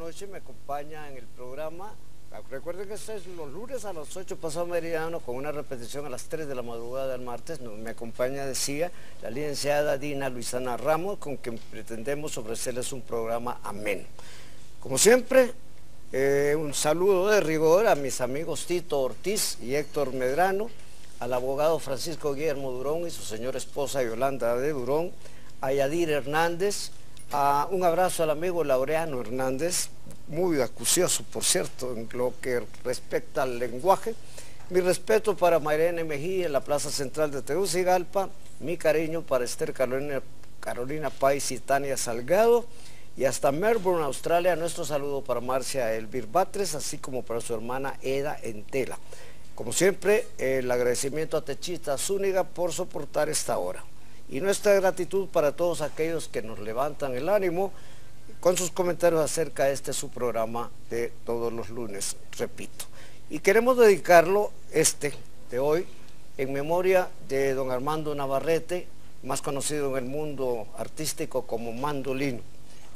noche me acompaña en el programa. Recuerden que este es los lunes a las 8 pasado meridiano, con una repetición a las 3 de la madrugada del martes. Me acompaña, decía, la licenciada Dina Luisana Ramos, con quien pretendemos ofrecerles un programa ameno. Como siempre, un saludo de rigor a mis amigos Tito Ortiz y Héctor Medrano, al abogado Francisco Guillermo Durón y su señora esposa Yolanda de Durón, a Yadir Hernández, un abrazo al amigo Laureano Hernández, muy acucioso, por cierto, en lo que respecta al lenguaje. Mi respeto para Mayrene Mejía en la Plaza Central de Tegucigalpa, mi cariño para Esther Carolina Pais y Tania Salgado, y hasta Melbourne, Australia, nuestro saludo para Marcia Elvir Batres, así como para su hermana Eda Entela. Como siempre, el agradecimiento a Techita Zúñiga por soportar esta hora. Y nuestra gratitud para todos aquellos que nos levantan el ánimo con sus comentarios acerca de su programa de todos los lunes, repito. Y queremos dedicarlo, de hoy, en memoria de don Armando Navarrete, más conocido en el mundo artístico como Mandolino,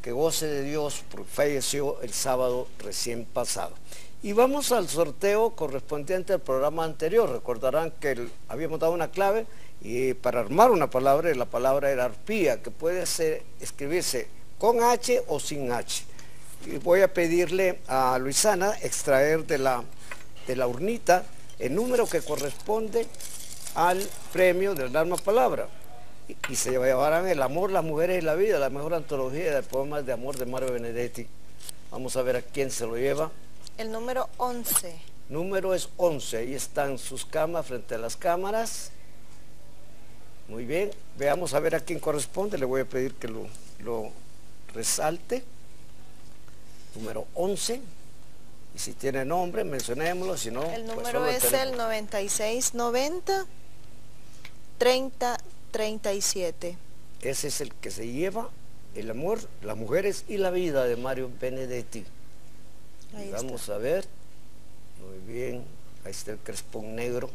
que goce de Dios, porque falleció el sábado recién pasado. Y vamos al sorteo correspondiente al programa anterior. Recordarán que habíamos dado una clave y para armar una palabra, la palabra era arpía, que puede escribirse con H o sin H. Y voy a pedirle a Luisana extraer de la urnita el número que corresponde al premio del Arma Palabra. Y se llevarán El amor, las mujeres y la vida, la mejor antología de poemas de amor de Mario Benedetti. Vamos a ver a quién se lo lleva. El número 11. Número es 11, ahí están sus camas frente a las cámaras. Muy bien, veamos a ver a quién corresponde, le voy a pedir que lo resalte. Número 11, y si tiene nombre, mencionémoslo, si no... El número pues es el 9690 3037. Ese es el que se lleva El amor, las mujeres y la vida de Mario Benedetti. Ahí vamos está. A ver, muy bien, ahí está el crespón negro,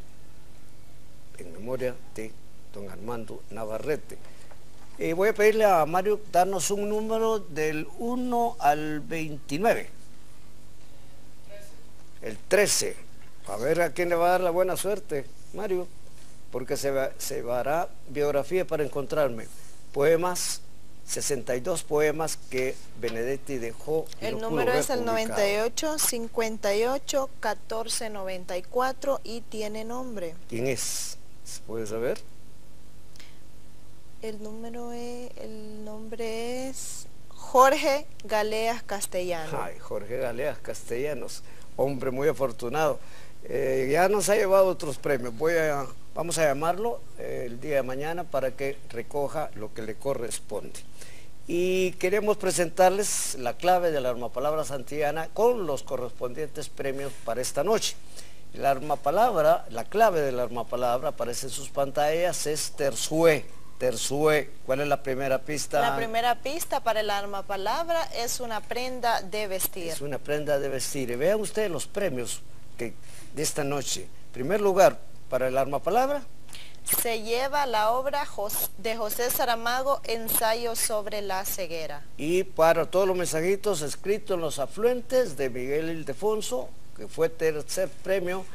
en memoria de don Armando Navarrete. Voy a pedirle a Mario darnos un número del 1 al 29. 13. El 13. A ver a quién le va a dar la buena suerte, Mario, porque se hará biografía para encontrarme. Poemas, 62 poemas que Benedetti dejó. El número es el 98 58 14 94 y tiene nombre. ¿Quién es? ¿Se puede saber? El nombre es Jorge Galeas Castellanos. Ay, Jorge Galeas Castellanos, hombre muy afortunado. Ya nos ha llevado otros premios. Vamos a llamarlo el día de mañana para que recoja lo que le corresponde. Y queremos presentarles la clave de la Armapalabra Santillana con los correspondientes premios para esta noche. La Armapalabra, la clave de la Armapalabra aparece en sus pantallas, es terzué. Terzué, ¿cuál es la primera pista? La primera pista para el Armapalabra es una prenda de vestir. Es una prenda de vestir. Y vean ustedes los premios de esta noche. En primer lugar, para el Armapalabra, se lleva la obra de José Saramago, Ensayo sobre la ceguera. Y para todos los mensajitos escritos en los afluentes, de Miguel Ildefonso, que fue tercer premio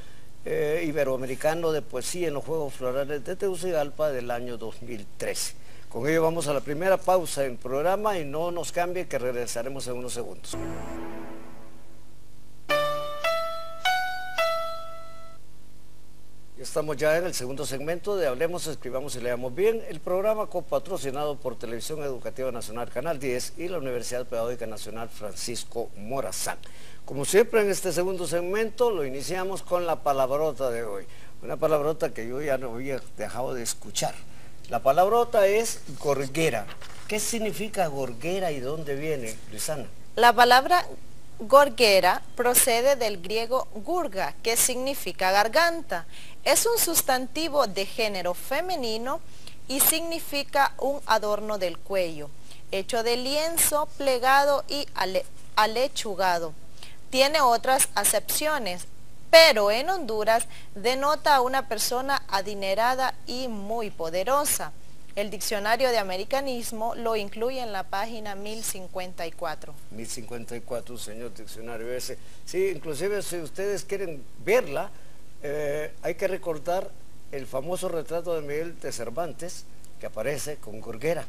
iberoamericano de poesía en los Juegos Florales de Tegucigalpa del año 2013. Con ello vamos a la primera pausa en el programa y no nos cambie, que regresaremos en unos segundos. Estamos ya en el segundo segmento de Hablemos, Escribamos y Leamos Bien, el programa copatrocinado por Televisión Educativa Nacional Canal 10 y la Universidad Pedagógica Nacional Francisco Morazán. Como siempre en este segundo segmento lo iniciamos con la palabrota de hoy, una palabrota que yo ya no había dejado de escuchar. La palabrota es gorguera. ¿Qué significa gorguera y dónde viene, Luisana? La palabra gorguera procede del griego gurga, que significa garganta. Es un sustantivo de género femenino y significa un adorno del cuello, hecho de lienzo, plegado y alechugado. Tiene otras acepciones, pero en Honduras denota a una persona adinerada y muy poderosa. El diccionario de americanismo lo incluye en la página 1054. 1054, señor diccionario ese. Sí, inclusive si ustedes quieren verla, hay que recordar el famoso retrato de Miguel de Cervantes, que aparece con gorguera.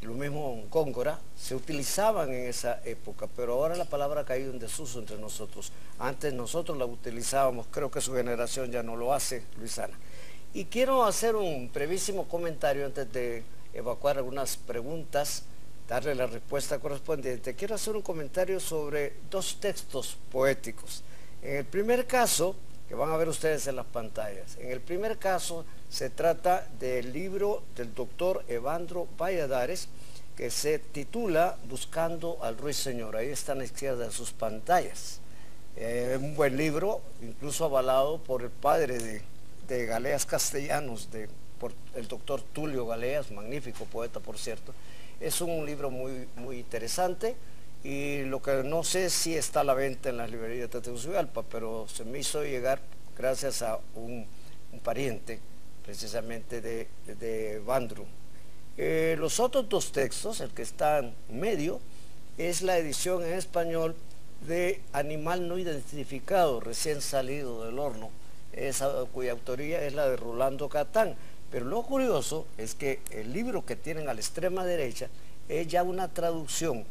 Lo mismo góngora, se utilizaban en esa época, pero ahora la palabra ha caído en desuso entre nosotros. Antes nosotros la utilizábamos, creo que su generación ya no lo hace, Luisana. Y quiero hacer un brevísimo comentario antes de evacuar algunas preguntas, darle la respuesta correspondiente. Quiero hacer un comentario sobre dos textos poéticos. En el primer caso, que van a ver ustedes en las pantallas, en el primer caso se trata del libro del doctor Evandro Valladares, que se titula Buscando al Ruiseñor. Ahí está a la izquierda de sus pantallas. Un buen libro, incluso avalado por el padre de Galeas Castellanos, por el doctor Tulio Galeas, magnífico poeta por cierto. Es un libro muy interesante, y lo que no sé si está a la venta en las librerías de Tegucigalpa, pero se me hizo llegar gracias a un pariente precisamente de Evandro. Los otros dos textos, el que está en medio, es la edición en español de Animal no identificado, recién salido del horno, cuya autoría es la de Rolando Catán. Pero lo curioso es que el libro que tienen a la extrema derecha es ya una traducción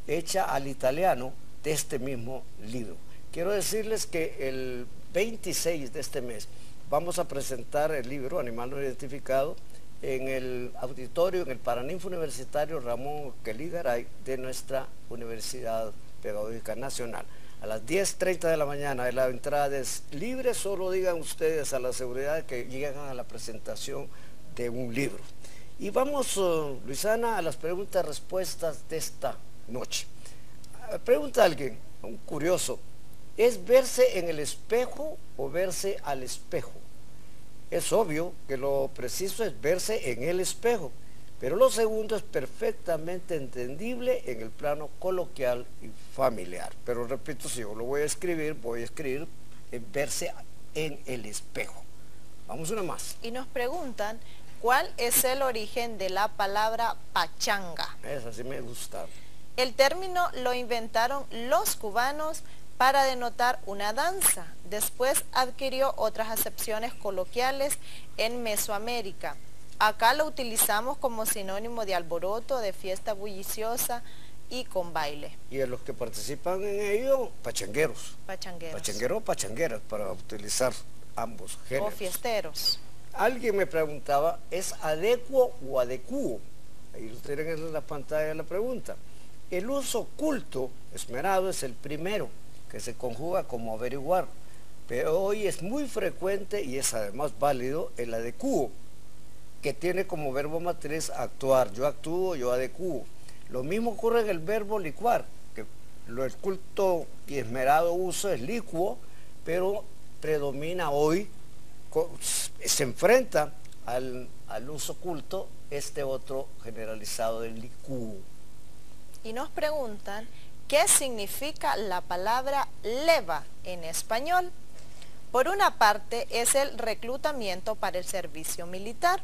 hecha al italiano de este mismo libro. Quiero decirles que el 26 de este mes vamos a presentar el libro Animal no identificado en el auditorio, en el Paraninfo Universitario Ramón Kelly Garay de nuestra Universidad Pedagógica Nacional. A las 10:30 de la mañana, la entrada es libre, solo digan ustedes a la seguridad que llegan a la presentación de un libro. Y vamos, Luisana, a las preguntas-respuestas de esta noche. Pregunta a alguien, un curioso, ¿es verse en el espejo o verse al espejo? Es obvio que lo preciso es verse en el espejo, pero lo segundo es perfectamente entendible en el plano coloquial y familiar. Pero repito, si yo lo voy a escribir en verse en el espejo. Vamos una más. Y nos preguntan, ¿cuál es el origen de la palabra pachanga? Esa sí me gusta. El término lo inventaron los cubanos para denotar una danza. Después adquirió otras acepciones coloquiales en Mesoamérica. Acá lo utilizamos como sinónimo de alboroto, de fiesta bulliciosa y con baile. Y a los que participan en ello, pachangueros. Pachangueros. Pachanguero o pachangueras, para utilizar ambos géneros. O fiesteros. Alguien me preguntaba, ¿es adecuo o adecuo? Ahí lo tienen en la pantalla la pregunta. El uso culto, esmerado, es el primero, que se conjuga como averiguar, pero hoy es muy frecuente y es además válido el adecuo, que tiene como verbo matriz actuar. Yo actúo, yo adecuo. Lo mismo ocurre en el verbo licuar, que el culto y esmerado uso es licuo, pero predomina hoy, se enfrenta al uso culto este otro generalizado del licuo. Y nos preguntan, ¿qué significa la palabra leva en español? Por una parte es el reclutamiento para el servicio militar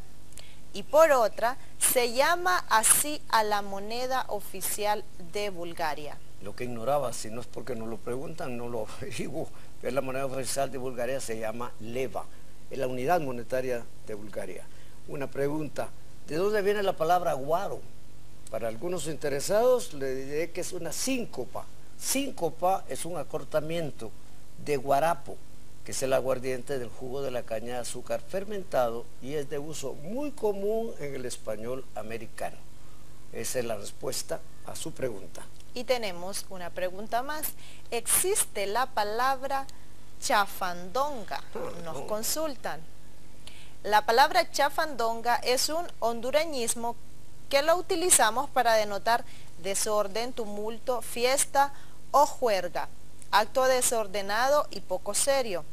y por otra se llama así a la moneda oficial de Bulgaria. Lo que ignoraba, si no es porque nos lo preguntan, no lo digo, pero la moneda oficial de Bulgaria se llama leva, es la unidad monetaria de Bulgaria. Una pregunta, ¿de dónde viene la palabra guaro? Para algunos interesados le diré que es una síncopa. Síncopa es un acortamiento de guarapo, que es el aguardiente del jugo de la caña de azúcar fermentado y es de uso muy común en el español americano. Esa es la respuesta a su pregunta. Y tenemos una pregunta más. ¿Existe la palabra chafandonga? Nos consultan. La palabra chafandonga es un hondureñismo que lo utilizamos para denotar desorden, tumulto, fiesta o juerga, acto desordenado y poco serio.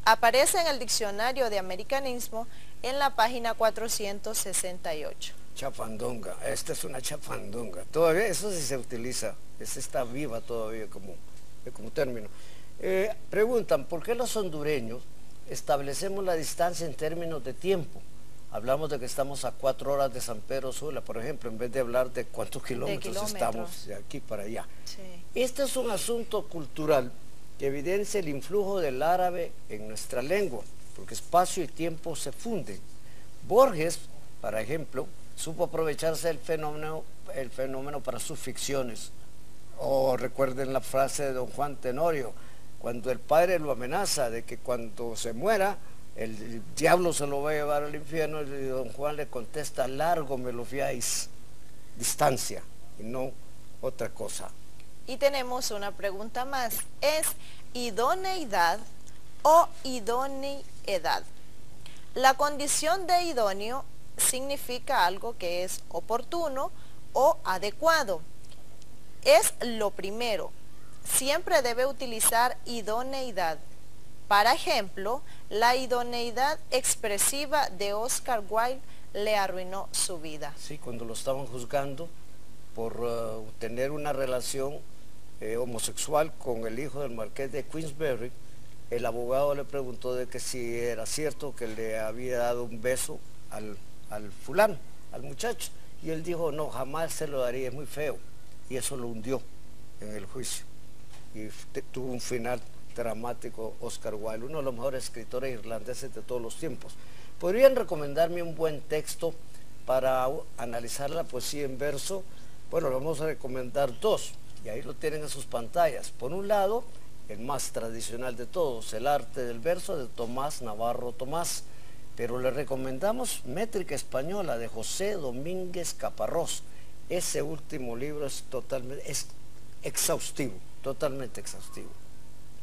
Aparece en el diccionario de americanismo en la página 468. Chafandonga, esta es una chafandonga. Todavía eso sí se utiliza, esa está viva todavía como término. Preguntan, ¿por qué los hondureños establecemos la distancia en términos de tiempo? hablamos de que estamos a 4 horas de San Pedro Sula, por ejemplo, en vez de hablar de cuántos kilómetros estamos de aquí para allá. Sí. Este es un asunto cultural que evidencia el influjo del árabe en nuestra lengua, porque espacio y tiempo se funden. Borges, por ejemplo, supo aprovecharse del fenómeno para sus ficciones. O recuerden la frase de don Juan Tenorio, cuando el padre lo amenaza de que cuando se muera, el diablo se lo va a llevar al infierno, y don Juan le contesta, largo me lo fiáis, distancia, y no otra cosa. Y tenemos una pregunta más, ¿es idoneidad o idoneidad? La condición de idóneo significa algo que es oportuno o adecuado. Es lo primero. Siempre debe utilizar idoneidad. Por ejemplo, la idoneidad expresiva de Oscar Wilde le arruinó su vida. Sí, cuando lo estaban juzgando por tener una relación homosexual con el hijo del marqués de Queensberry, el abogado le preguntó de que si era cierto que le había dado un beso al fulano, al muchacho, y él dijo, no, jamás se lo daría, es muy feo, y eso lo hundió en el juicio, y tuvo un final dramático. Oscar Wilde, uno de los mejores escritores irlandeses de todos los tiempos. ¿Podrían recomendarme un buen texto para analizar la poesía en verso? Bueno, le vamos a recomendar dos, y ahí lo tienen en sus pantallas. Por un lado, el más tradicional de todos, El arte del verso, de Tomás Navarro Tomás, pero le recomendamos Métrica Española, de José Domínguez Caparrós. Ese último libro es exhaustivo, totalmente exhaustivo.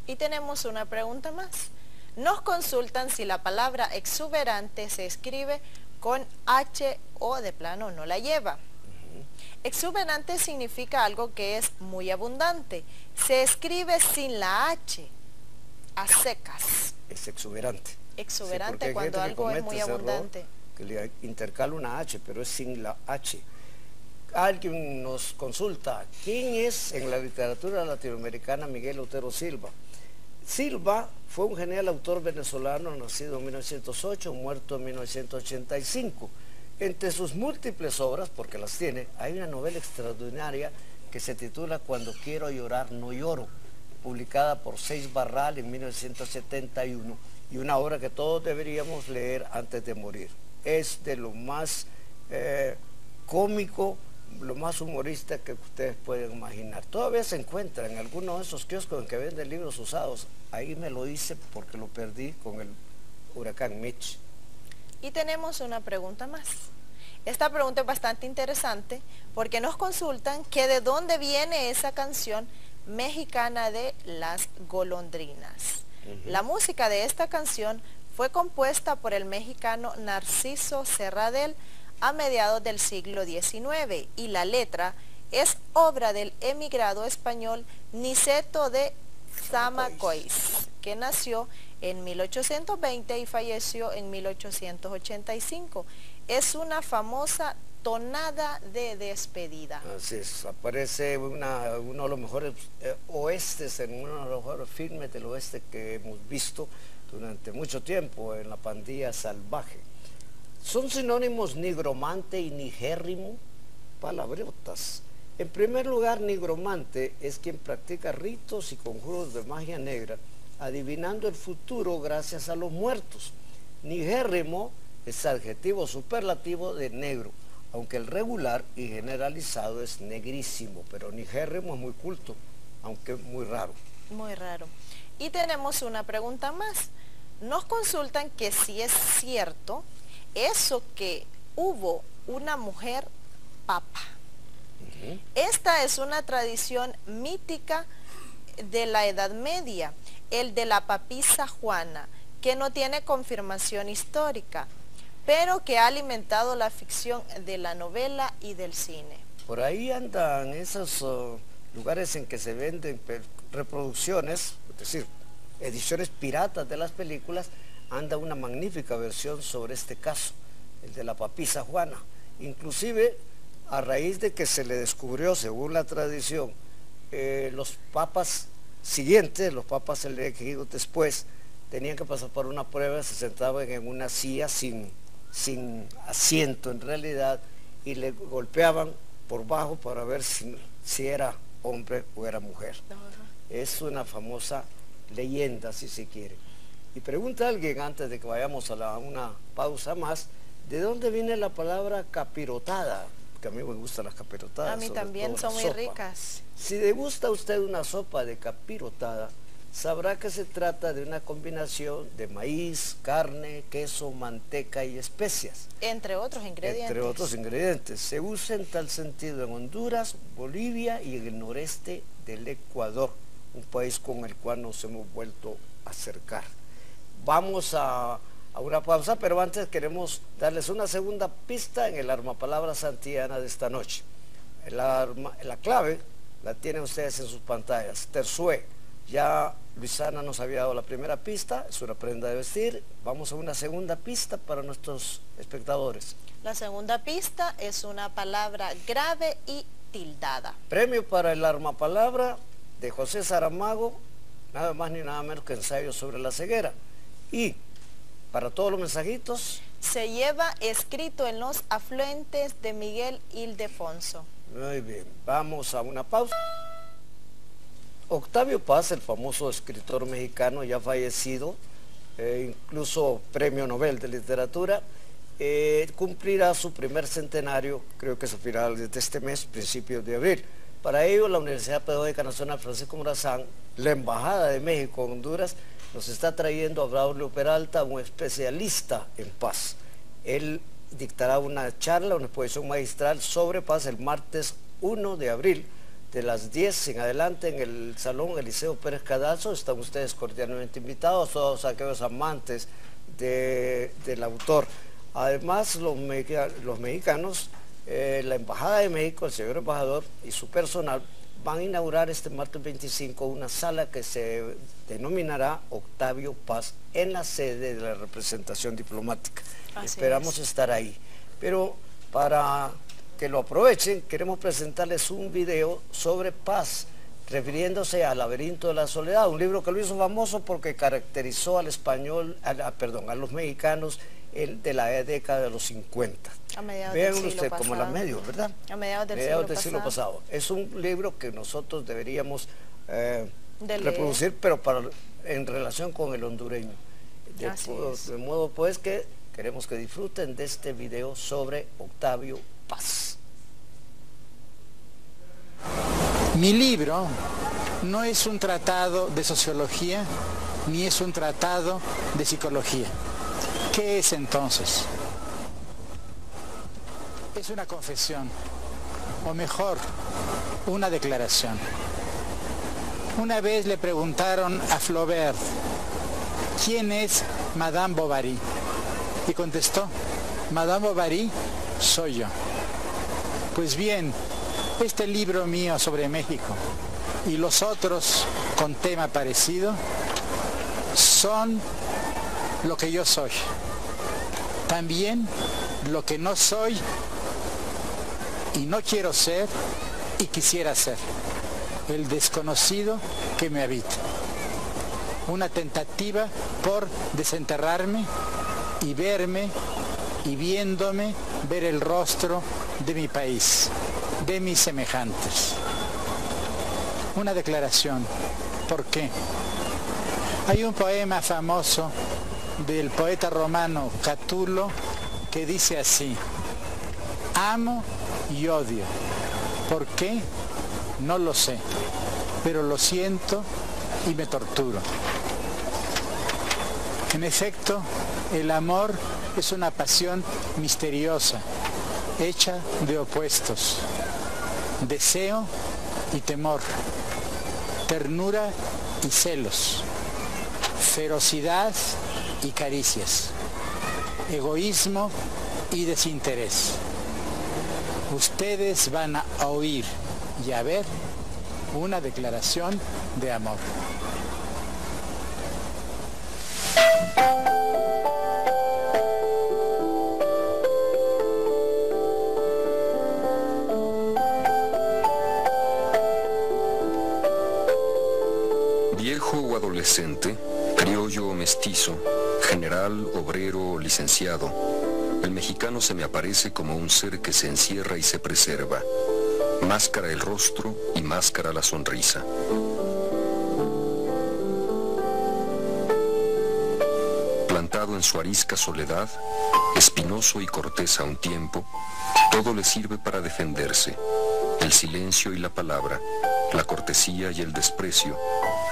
Y tenemos una pregunta más. Nos consultan si la palabra exuberante se escribe con H o de plano no la lleva. Exuberante significa algo que es muy abundante. Se escribe sin la H, a secas. Es exuberante. Exuberante, sí, cuando algo es muy abundante. Que le intercala una H, pero es sin la H. Alguien nos consulta, ¿quién es en la literatura latinoamericana Miguel Otero Silva? Silva fue un genial autor venezolano, nacido en 1908, muerto en 1985. Entre sus múltiples obras, porque las tiene, hay una novela extraordinaria que se titula Cuando quiero llorar no lloro, publicada por Seix Barral en 1971, y una obra que todos deberíamos leer antes de morir. Es de lo más cómico, lo más humorista que ustedes pueden imaginar. Todavía se encuentra en alguno de esos kioscos en que venden libros usados. Ahí me lo hice porque lo perdí con el huracán Mitch. Y tenemos una pregunta más. Esta pregunta es bastante interesante porque nos consultan que de dónde viene esa canción mexicana de Las Golondrinas. La música de esta canción fue compuesta por el mexicano Narciso Serradell a mediados del siglo XIX y la letra es obra del emigrado español Niceto de Zamacois, que nació en 1820 y falleció en 1885. Es una famosa tonada de despedida. Así es, aparece uno de los mejores oestes, en uno de los mejores filmes del oeste que hemos visto durante mucho tiempo, en La Pandilla Salvaje. ¿Son sinónimos nigromante y nigérrimo? Palabrotas. En primer lugar, nigromante es quien practica ritos y conjuros de magia negra, adivinando el futuro gracias a los muertos. Nigérrimo es adjetivo superlativo de negro, aunque el regular y generalizado es negrísimo, pero nigérrimo es muy culto, aunque muy raro. Muy raro. Y tenemos una pregunta más. Nos consultan que si es cierto eso que hubo una mujer papa. Esta es una tradición mítica de la Edad Media, el de la papisa Juana, que no tiene confirmación histórica, pero que ha alimentado la ficción de la novela y del cine. Por ahí andan esos lugares en que se venden reproducciones, es decir, ediciones piratas de las películas. Anda una magnífica versión sobre este caso, el de la papisa Juana. Inclusive, a raíz de que se le descubrió, según la tradición, los papas siguientes, los papas elegidos después, tenían que pasar por una prueba, se sentaban en una silla sin sin asiento en realidad, y le golpeaban por bajo para ver si era hombre o era mujer. Es una famosa leyenda, si se quiere. Y pregunta a alguien, antes de que vayamos a una pausa más, ¿de dónde viene la palabra capirotada? Que a mí me gustan las capirotadas. A mí también son muy ricas. Si degusta usted una sopa de capirotada, sabrá que se trata de una combinación de maíz, carne, queso, manteca y especias. Entre otros ingredientes. Entre otros ingredientes. Se usa en tal sentido en Honduras, Bolivia y en el noreste del Ecuador, un país con el cual nos hemos vuelto a acercar. Vamos a una pausa, pero antes queremos darles una segunda pista en el armapalabra santillana de esta noche. La clave la tienen ustedes en sus pantallas. Terzué. Ya Luisana nos había dado la primera pista, es una prenda de vestir. Vamos a una segunda pista para nuestros espectadores. La segunda pista es una palabra grave y tildada. Premio para el armapalabra de José Saramago, nada más ni nada menos que ensayo sobre la ceguera. Y para todos los mensajitos, se lleva escrito en los afluentes de Miguel Ildefonso. Muy bien, vamos a una pausa. Octavio Paz, el famoso escritor mexicano ya fallecido, incluso premio Nobel de Literatura, cumplirá su primer centenario, creo que es a finales de este mes, principios de abril. Para ello, la Universidad Pedagógica Nacional Francisco Morazán, la Embajada de México en Honduras, nos está trayendo a Braulio Peralta, un especialista en paz. Él dictará una charla, una exposición magistral sobre paz el martes 1 de abril, de las 10 en adelante, en el Salón Eliseo Pérez Cadazo. Están ustedes cordialmente invitados, todos aquellos amantes del autor. Además, los mexicanos, la Embajada de México, el señor embajador y su personal van a inaugurar este martes 25 una sala que se denominará Octavio Paz en la sede de la representación diplomática. Esperamos estar ahí. Pero para que lo aprovechen, queremos presentarles un video sobre paz, refiriéndose al Laberinto de la Soledad, un libro que lo hizo famoso porque caracterizó al español, a los mexicanos de la década de los 50. Vean usted, como la medio, ¿verdad? A mediados del siglo pasado. Es un libro que nosotros deberíamos reproducir, pero en relación con el hondureño. De modo pues que queremos que disfruten de este video sobre Octavio Paz. Mi libro no es un tratado de sociología, ni es un tratado de psicología. ¿Qué es entonces? Es una confesión, o mejor, una declaración. Una vez le preguntaron a Flaubert, ¿quién es Madame Bovary? Y contestó, Madame Bovary soy yo. Pues bien, este libro mío sobre México y los otros con tema parecido son lo que yo soy. También lo que no soy y no quiero ser y quisiera ser. El desconocido que me habita. Una tentativa por desenterrarme y verme y viéndome ver el rostro de mi país, de mis semejantes. Una declaración. ¿Por qué? Hay un poema famoso del poeta romano Catulo que dice así: amo y odio. ¿Por qué? No lo sé, pero lo siento y me torturo. En efecto, el amor es una pasión misteriosa, hecha de opuestos, deseo y temor, ternura y celos, ferocidad y caricias, egoísmo y desinterés. Ustedes van a oír y a ver una declaración de amor. Viejo o adolescente, criollo o mestizo, general, obrero o licenciado, El mexicano se me aparece como un ser que se encierra y se preserva. Máscara el rostro y máscara la sonrisa. Plantado en su arisca soledad, espinoso y cortés a un tiempo, todo le sirve para defenderse. El silencio y la palabra, la cortesía y el desprecio,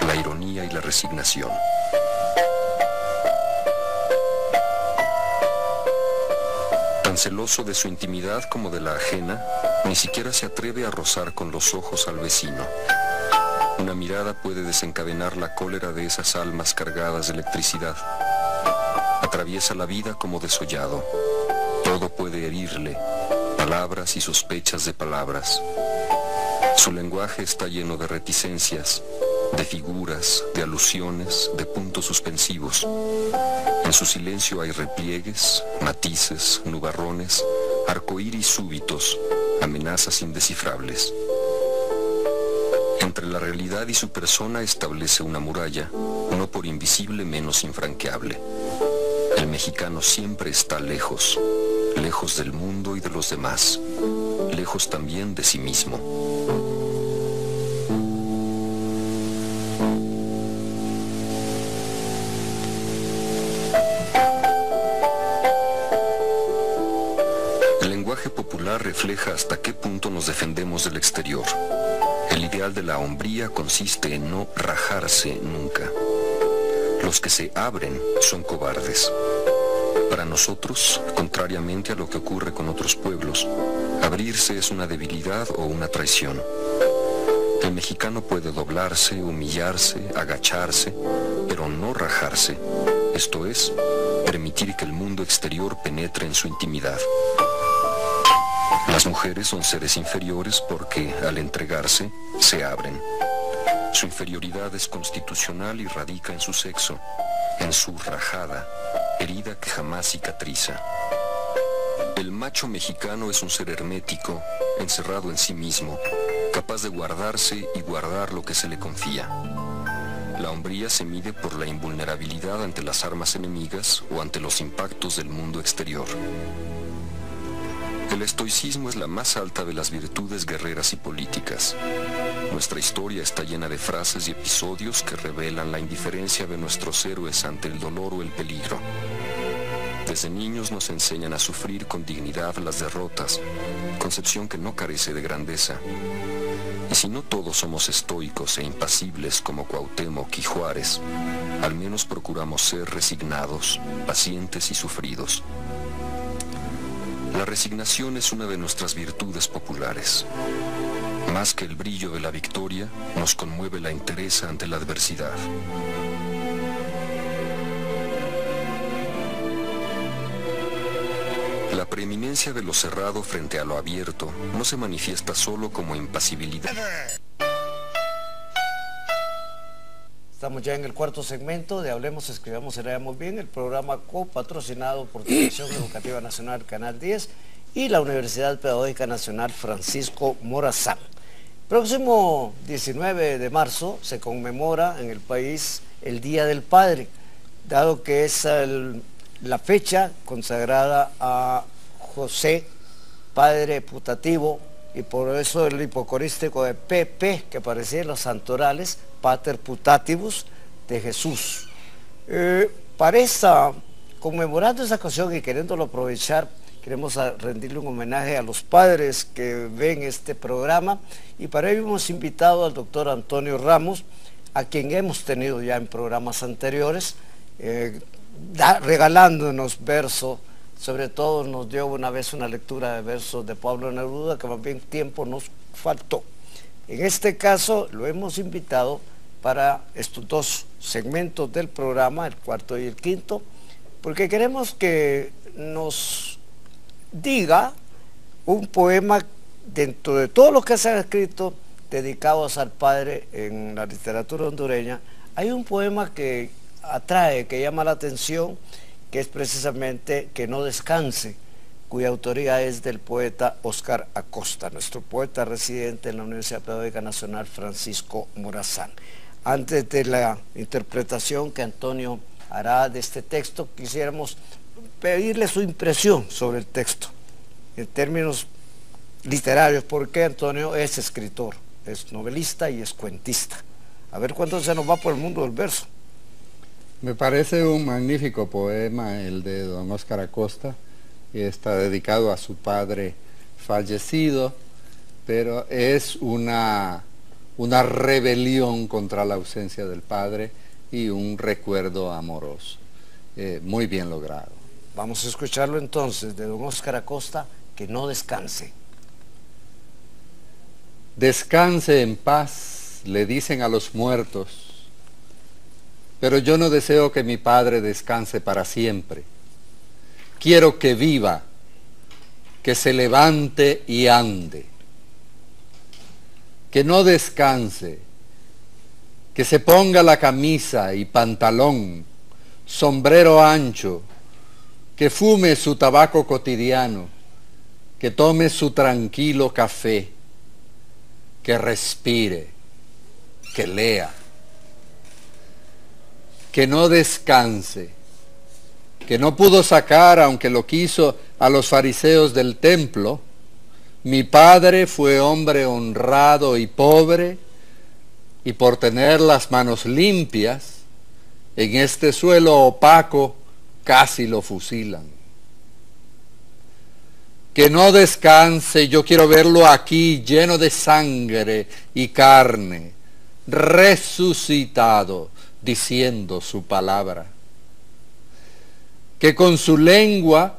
la ironía y la resignación. Tan celoso de su intimidad como de la ajena, ni siquiera se atreve a rozar con los ojos al vecino. Una mirada puede desencadenar la cólera de esas almas cargadas de electricidad. Atraviesa la vida como desollado. Todo puede herirle, palabras y sospechas de palabras. Su lenguaje está lleno de reticencias, de figuras, de alusiones, de puntos suspensivos. En su silencio hay repliegues, matices, nubarrones, arcoíris súbitos, amenazas indescifrables. Entre la realidad y su persona establece una muralla, no por invisible menos infranqueable. El mexicano siempre está lejos, lejos del mundo y de los demás, lejos también de sí mismo. El lenguaje popular refleja hasta qué punto nos defendemos del exterior. El ideal de la hombría consiste en no rajarse nunca. Los que se abren son cobardes. Para nosotros, contrariamente a lo que ocurre con otros pueblos, abrirse es una debilidad o una traición. El mexicano puede doblarse, humillarse, agacharse, pero no rajarse. Esto es, permitir que el mundo exterior penetre en su intimidad. Las mujeres son seres inferiores porque, al entregarse, se abren. Su inferioridad es constitucional y radica en su sexo, en su rajada, herida que jamás cicatriza. El macho mexicano es un ser hermético, encerrado en sí mismo, capaz de guardarse y guardar lo que se le confía. La hombría se mide por la invulnerabilidad ante las armas enemigas o ante los impactos del mundo exterior. El estoicismo es la más alta de las virtudes guerreras y políticas. Nuestra historia está llena de frases y episodios que revelan la indiferencia de nuestros héroes ante el dolor o el peligro. Desde niños nos enseñan a sufrir con dignidad las derrotas, concepción que no carece de grandeza. Y si no todos somos estoicos e impasibles como Cuauhtémoc y Juárez, al menos procuramos ser resignados, pacientes y sufridos. La resignación es una de nuestras virtudes populares. Más que el brillo de la victoria, nos conmueve la entereza ante la adversidad. La preeminencia de lo cerrado frente a lo abierto no se manifiesta solo como impasibilidad. Estamos ya en el cuarto segmento de Hablemos, Escribamos y Leamos Bien, el programa copatrocinado por Televisión Educativa Nacional, Canal 10 y la Universidad Pedagógica Nacional Francisco Morazán. Próximo 19 de marzo se conmemora en el país el Día del Padre, dado que es la fecha consagrada a José, padre putativo, y por eso el hipocorístico de PP, que aparecía en los santorales, Pater Putativus, de Jesús. Conmemorando esa ocasión y queriéndolo aprovechar, queremos rendirle un homenaje a los padres que ven este programa, y para ello hemos invitado al doctor Antonio Ramos, a quien hemos tenido ya en programas anteriores, regalándonos versos. Sobre todo nos dio una vez una lectura de versos de Pablo Neruda, que más bien tiempo nos faltó. En este caso lo hemos invitado para estos dos segmentos del programa, el cuarto y el quinto, porque queremos que nos diga un poema dentro de todo lo que se ha escrito dedicados al padre en la literatura hondureña. Hay un poema que atrae, que llama la atención, que es precisamente Que no descanse, cuya autoría es del poeta Óscar Acosta, nuestro poeta residente en la Universidad Pedagógica Nacional Francisco Morazán. Antes de la interpretación que Antonio hará de este texto, quisiéramos pedirle su impresión sobre el texto, en términos literarios, porque Antonio es escritor, es novelista y es cuentista. A ver cuánto se nos va por el mundo del verso. Me parece un magnífico poema el de don Óscar Acosta, que está dedicado a su padre fallecido, pero es una rebelión contra la ausencia del padre y un recuerdo amoroso. Muy bien logrado. Vamos a escucharlo entonces de don Óscar Acosta, Que no descanse. Descanse en paz, le dicen a los muertos, pero yo no deseo que mi padre descanse para siempre. Quiero que viva, que se levante y ande. Que no descanse, que se ponga la camisa y pantalón, sombrero ancho, que fume su tabaco cotidiano, que tome su tranquilo café, que respire, que lea. Que no descanse, que no pudo sacar, aunque lo quiso, a los fariseos del templo. Mi padre fue hombre honrado y pobre, y por tener las manos limpias, en este suelo opaco casi lo fusilan. Que no descanse, yo quiero verlo aquí lleno de sangre y carne, resucitado, diciendo su palabra. Que con su lengua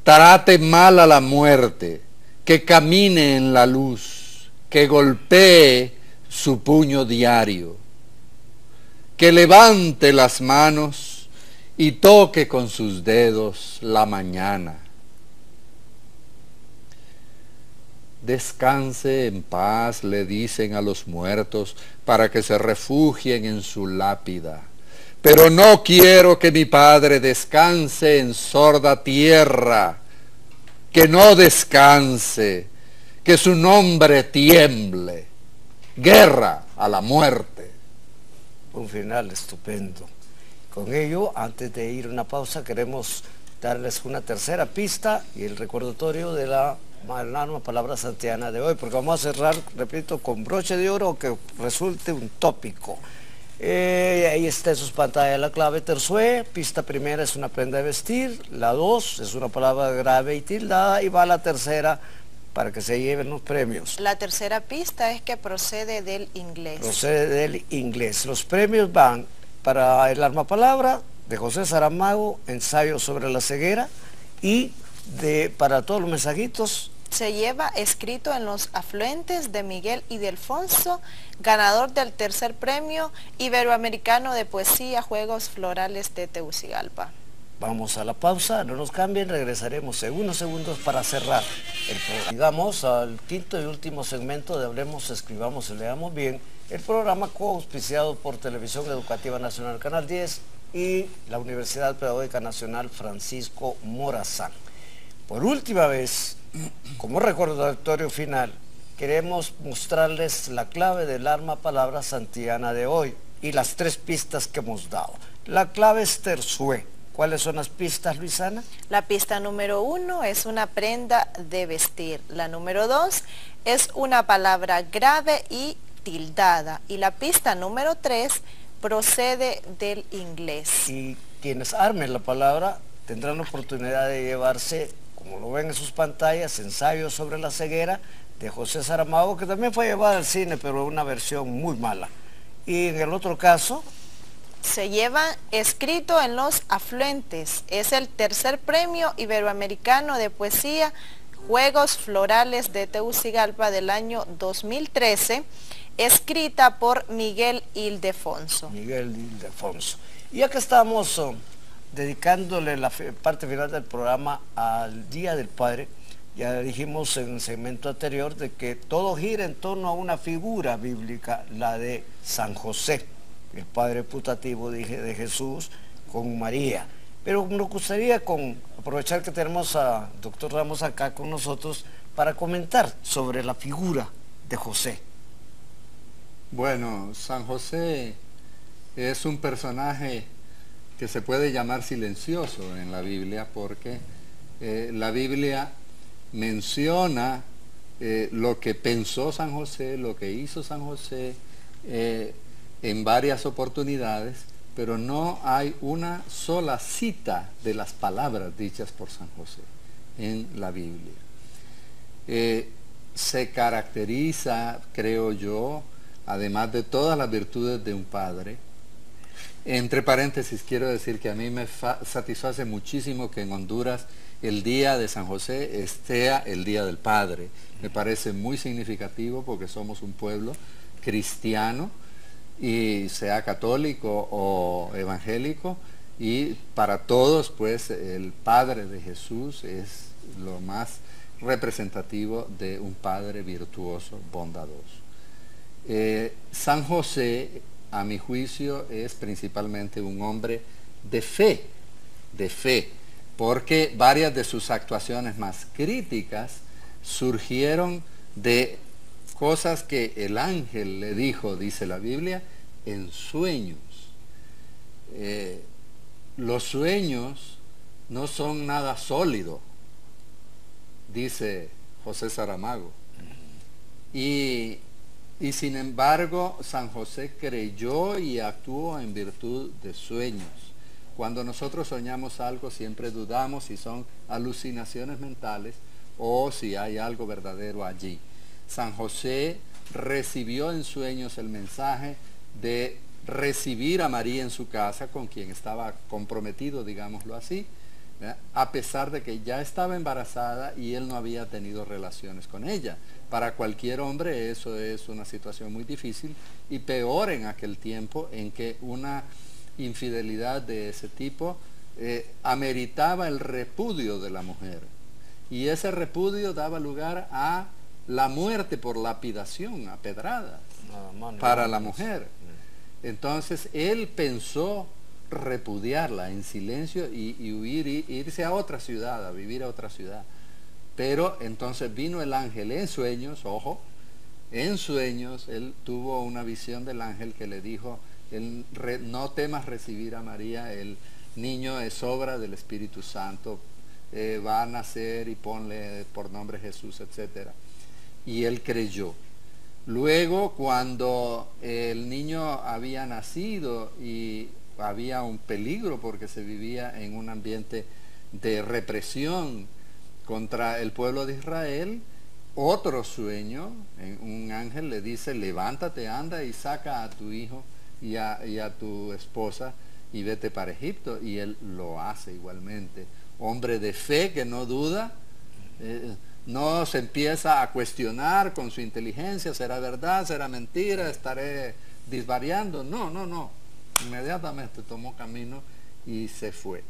trate mal a la muerte, que camine en la luz, que golpee su puño diario, que levante las manos y toque con sus dedos la mañana. Descanse en paz, le dicen a los muertos, para que se refugien en su lápida. Pero no quiero que mi padre descanse en sorda tierra, que no descanse, que su nombre tiemble. Guerra a la muerte. Un final estupendo. Con ello, antes de ir a una pausa, queremos darles una tercera pista y el recordatorio de la Alma Palabra Santiana de hoy, porque vamos a cerrar, repito, con broche de oro que resulte un tópico. Ahí está en sus pantallas la clave terzué. Pista primera es una prenda de vestir, la 2 es una palabra grave y tildada, y va la tercera para que se lleven los premios. La tercera pista es que procede del inglés. Procede del inglés. Los premios van para el Alma Palabra de José Saramago, ensayo sobre la ceguera, y para todos los mensajitos. Se lleva escrito en los afluentes de Miguel Ildefonso, ganador del tercer premio iberoamericano de poesía Juegos Florales de Tegucigalpa. Vamos a la pausa, no nos cambien, regresaremos en unos segundos para cerrar el programa. Llegamos al quinto y último segmento de Hablemos, Escribamos y Leamos Bien, el programa coauspiciado por Televisión Educativa Nacional Canal 10 y la Universidad Pedagógica Nacional Francisco Morazán. Por última vez, como recordatorio final, queremos mostrarles la clave del Alma Palabra Santiana de hoy y las 3 pistas que hemos dado. La clave es terzué. ¿Cuáles son las pistas, Luisana? La pista número 1 es una prenda de vestir. La número 2 es una palabra grave y tildada. Y la pista número 3 procede del inglés. Y quienes armen la palabra tendrán la oportunidad de llevarse, como lo ven en sus pantallas, ensayo sobre la ceguera de José Saramago, que también fue llevada al cine, pero una versión muy mala. Y en el otro caso, se lleva escrito en los afluentes. Es el tercer premio iberoamericano de poesía Juegos Florales de Tegucigalpa del año 2013, escrita por Miguel Ildefonso. Miguel Ildefonso. Y acá estamos dedicándole la parte final del programa al Día del Padre. Ya dijimos en el segmento anterior de que todo gira en torno a una figura bíblica, la de San José, el padre putativo de Jesús con María. Pero nos gustaría aprovechar que tenemos a doctor Ramos acá con nosotros para comentar sobre la figura de José. Bueno, San José es un personaje que se puede llamar silencioso en la Biblia, porque la Biblia menciona lo que pensó San José, lo que hizo San José en varias oportunidades, pero no hay una sola cita de las palabras dichas por San José en la Biblia. Se caracteriza, creo yo, además de todas las virtudes de un padre. Entre paréntesis, quiero decir que a mí me satisface muchísimo que en Honduras el día de San José sea el Día del Padre. Me parece muy significativo porque somos un pueblo cristiano, y sea católico o evangélico, y para todos pues el Padre de Jesús es lo más representativo de un padre virtuoso, bondadoso. San José, a mi juicio, es principalmente un hombre de fe, porque varias de sus actuaciones más críticas surgieron de cosas que el ángel le dijo, dice la Biblia, en sueños. Los sueños no son nada sólido, dice José Saramago. Y sin embargo, San José creyó y actuó en virtud de sueños. Cuando nosotros soñamos algo, siempre dudamos si son alucinaciones mentales o si hay algo verdadero allí. San José recibió en sueños el mensaje de recibir a María en su casa, con quien estaba comprometido, digámoslo así, ¿verdad?, a pesar de que ya estaba embarazada y él no había tenido relaciones con ella. Para cualquier hombre eso es una situación muy difícil, y peor en aquel tiempo en que una infidelidad de ese tipo ameritaba el repudio de la mujer, y ese repudio daba lugar a la muerte por lapidación, a pedradas, para la mujer. Entonces él pensó repudiarla en silencio y huir, irse a otra ciudad, a vivir a otra ciudad. Pero entonces vino el ángel en sueños, ojo, en sueños él tuvo una visión del ángel que le dijo, no temas recibir a María, el niño es obra del Espíritu Santo, va a nacer y ponle por nombre Jesús, etcétera. Y él creyó. Luego, cuando el niño había nacido y había un peligro porque se vivía en un ambiente de represión contra el pueblo de Israel, otro sueño, un ángel le dice, levántate, anda y saca a tu hijo y a tu esposa y vete para Egipto. Y él lo hace igualmente. Hombre de fe que no duda, no se empieza a cuestionar con su inteligencia, ¿será verdad? ¿Será mentira? ¿Estaré disvariando? No. Inmediatamente tomó camino y se fue.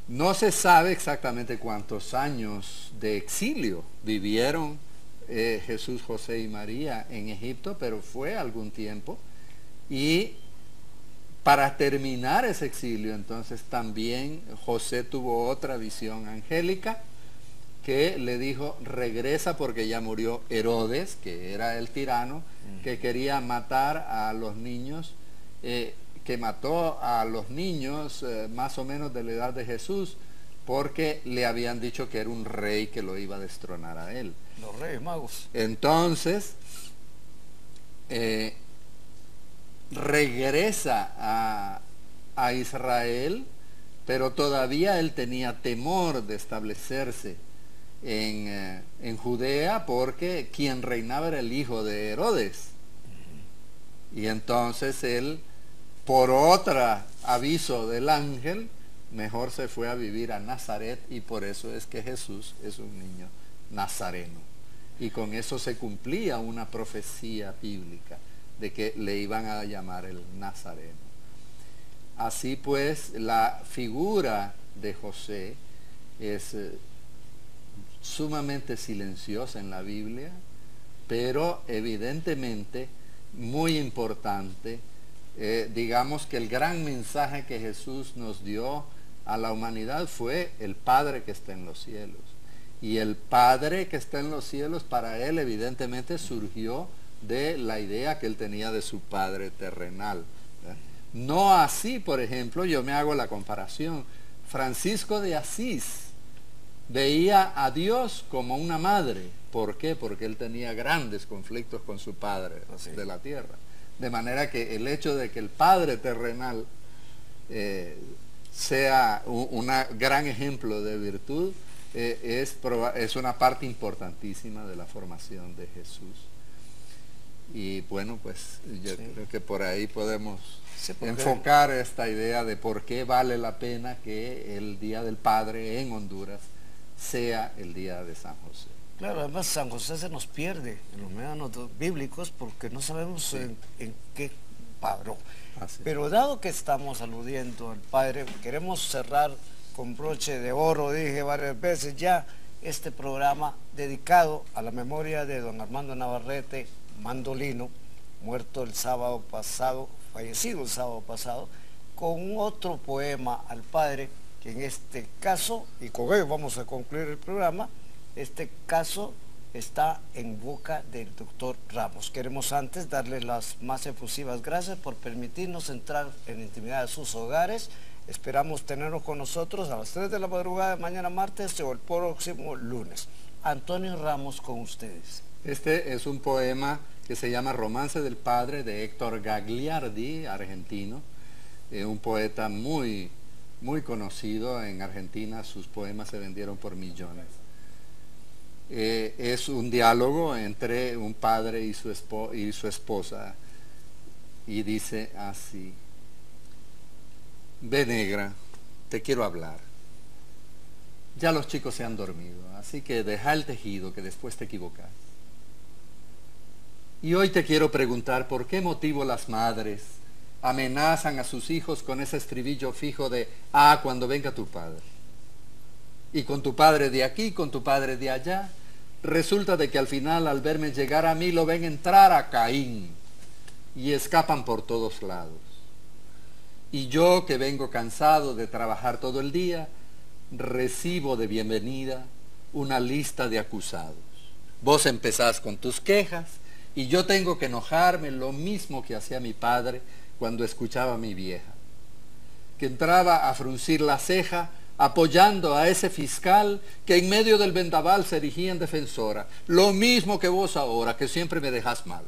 No se sabe exactamente cuántos años de exilio vivieron Jesús, José y María en Egipto, pero fue algún tiempo. Y para terminar ese exilio, entonces también José tuvo otra visión angélica, que le dijo, regresa porque ya murió Herodes, que era el tirano, que quería matar a los niños, que mató a los niños más o menos de la edad de Jesús, porque le habían dicho que era un rey que lo iba a destronar a él. Los reyes magos. Entonces, regresa a Israel, pero todavía él tenía temor de establecerse en Judea, porque quien reinaba era el hijo de Herodes. Y entonces él, por otro aviso del ángel, mejor se fue a vivir a Nazaret, y por eso es que Jesús es un niño nazareno. Y con eso se cumplía una profecía bíblica de que le iban a llamar el Nazareno. Así pues, la figura de José es sumamente silenciosa en la Biblia, pero evidentemente muy importante. Digamos que el gran mensaje que Jesús nos dio a la humanidad fue el Padre que está en los cielos. Y el Padre que está en los cielos, para él evidentemente surgió de la idea que él tenía de su Padre terrenal, ¿verdad? No así, por ejemplo, yo me hago la comparación. Francisco de Asís veía a Dios como una madre. ¿Por qué? Porque él tenía grandes conflictos con su padre de la tierra. De manera que el hecho de que el padre terrenal sea un gran ejemplo de virtud, es una parte importantísima de la formación de Jesús. Y bueno, pues yo creo que por ahí podemos enfocar esta idea de por qué vale la pena que el Día del Padre en Honduras sea el Día de San José. Claro, además San José se nos pierde en los médanos bíblicos porque no sabemos en qué paró. Pero dado que estamos aludiendo al Padre, queremos cerrar con broche de oro, dije varias veces ya, este programa dedicado a la memoria de don Armando Navarrete, mandolino, muerto el sábado pasado, fallecido el sábado pasado, con otro poema al Padre, que en este caso, y con ello vamos a concluir el programa, este caso está en boca del doctor Ramos. Queremos antes darle las más efusivas gracias por permitirnos entrar en la intimidad de sus hogares. Esperamos tenerlo con nosotros a las 3 de la madrugada de mañana martes o el próximo lunes. Antonio Ramos con ustedes. Este es un poema que se llama Romance del Padre, de Héctor Gagliardi, argentino, un poeta muy conocido en Argentina. Sus poemas se vendieron por millones. Es un diálogo entre un padre y su esposa, y dice así: ve, negra, te quiero hablar. Ya los chicos se han dormido, así que deja el tejido, que después te equivocas. Y hoy te quiero preguntar por qué motivo las madres amenazan a sus hijos con ese estribillo fijo de cuando venga tu padre. Y con tu padre de aquí, con tu padre de allá, resulta de que al final, al verme llegar a mí, lo ven entrar a Caín y escapan por todos lados. Y yo, que vengo cansado de trabajar todo el día, recibo de bienvenida una lista de acusados. Vos empezás con tus quejas y yo tengo que enojarme lo mismo que hacía mi padre cuando escuchaba a mi vieja, que entraba a fruncir la ceja apoyando a ese fiscal que en medio del vendaval se erigía en defensora. Lo mismo que vos ahora, que siempre me dejás mal.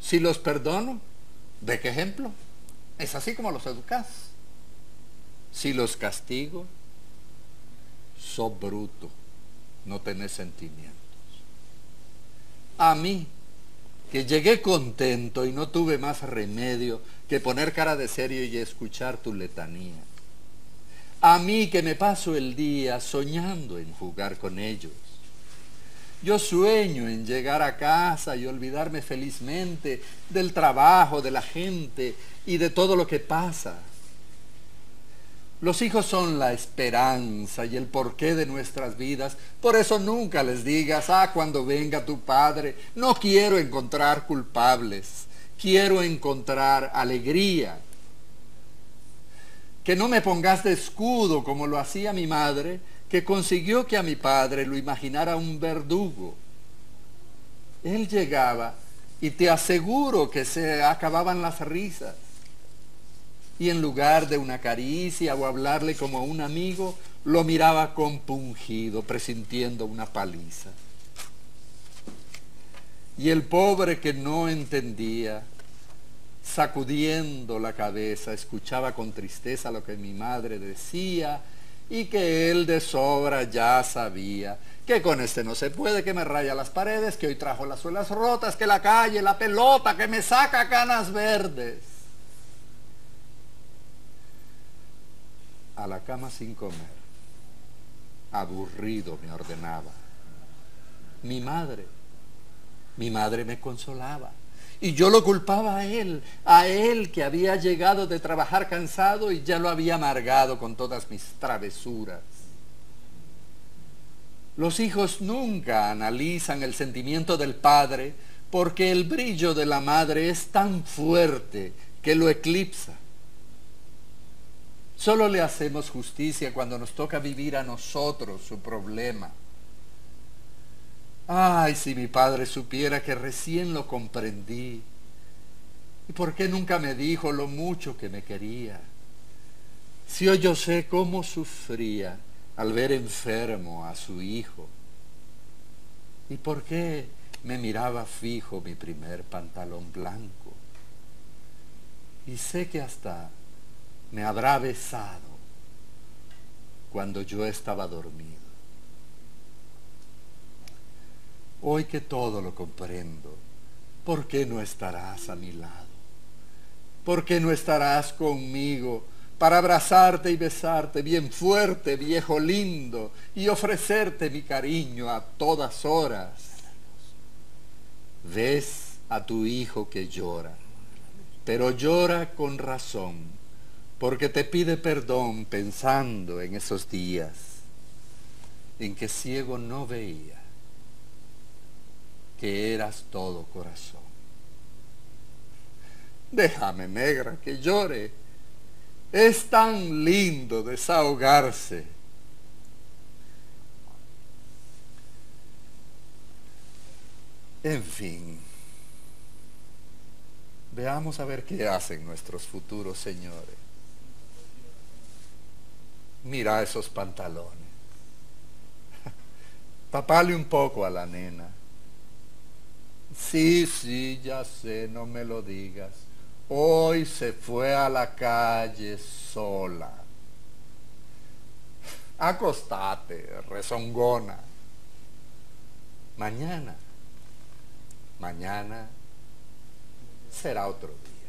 Si los perdono, ¿de qué ejemplo? Es así como los educás. Si los castigo, sos bruto, no tenés sentimientos. A mí, que llegué contento y no tuve más remedio que poner cara de serio y escuchar tu letanía. A mí, que me paso el día soñando en jugar con ellos. Yo sueño en llegar a casa y olvidarme felizmente del trabajo, de la gente y de todo lo que pasa. Los hijos son la esperanza y el porqué de nuestras vidas. Por eso nunca les digas, cuando venga tu padre. No quiero encontrar culpables, quiero encontrar alegría. Que no me pongas de escudo como lo hacía mi madre, que consiguió que a mi padre lo imaginara un verdugo. Él llegaba y te aseguro que se acababan las risas. Y en lugar de una caricia o hablarle como a un amigo, lo miraba compungido, presintiendo una paliza. Y el pobre, que no entendía, sacudiendo la cabeza, escuchaba con tristeza lo que mi madre decía, y que él de sobra ya sabía que con este no se puede, que me raya las paredes, que hoy trajo las suelas rotas, que la calle, la pelota, que me saca canas verdes. A la cama sin comer, aburrido, me ordenaba. Mi madre me consolaba. Y yo lo culpaba a él que había llegado de trabajar cansado y ya lo había amargado con todas mis travesuras. Los hijos nunca analizan el sentimiento del padre porque el brillo de la madre es tan fuerte que lo eclipsa. Solo le hacemos justicia cuando nos toca vivir a nosotros su problema. Ay, si mi padre supiera que recién lo comprendí ¿Y por qué nunca me dijo lo mucho que me quería? Si hoy yo sé cómo sufría al ver enfermo a su hijo. ¿Y por qué me miraba fijo mi primer pantalón blanco? Y sé que hasta me habrá besado cuando yo estaba dormido. Hoy que todo lo comprendo, ¿por qué no estarás a mi lado? ¿Por qué no estarás conmigo para abrazarte y besarte bien fuerte, viejo lindo, y ofrecerte mi cariño a todas horas? Ves a tu hijo que llora, pero llora con razón, porque te pide perdón pensando en esos días en que ciego no veía, que eras todo corazón. Déjame, negra, que llore. Es tan lindo desahogarse. En fin, veamos a ver qué hacen nuestros futuros señores. Mira esos pantalones. Tapale un poco a la nena. Sí, ya sé, no me lo digas. Hoy se fue a la calle sola. Acostate, rezongona. Mañana será otro día.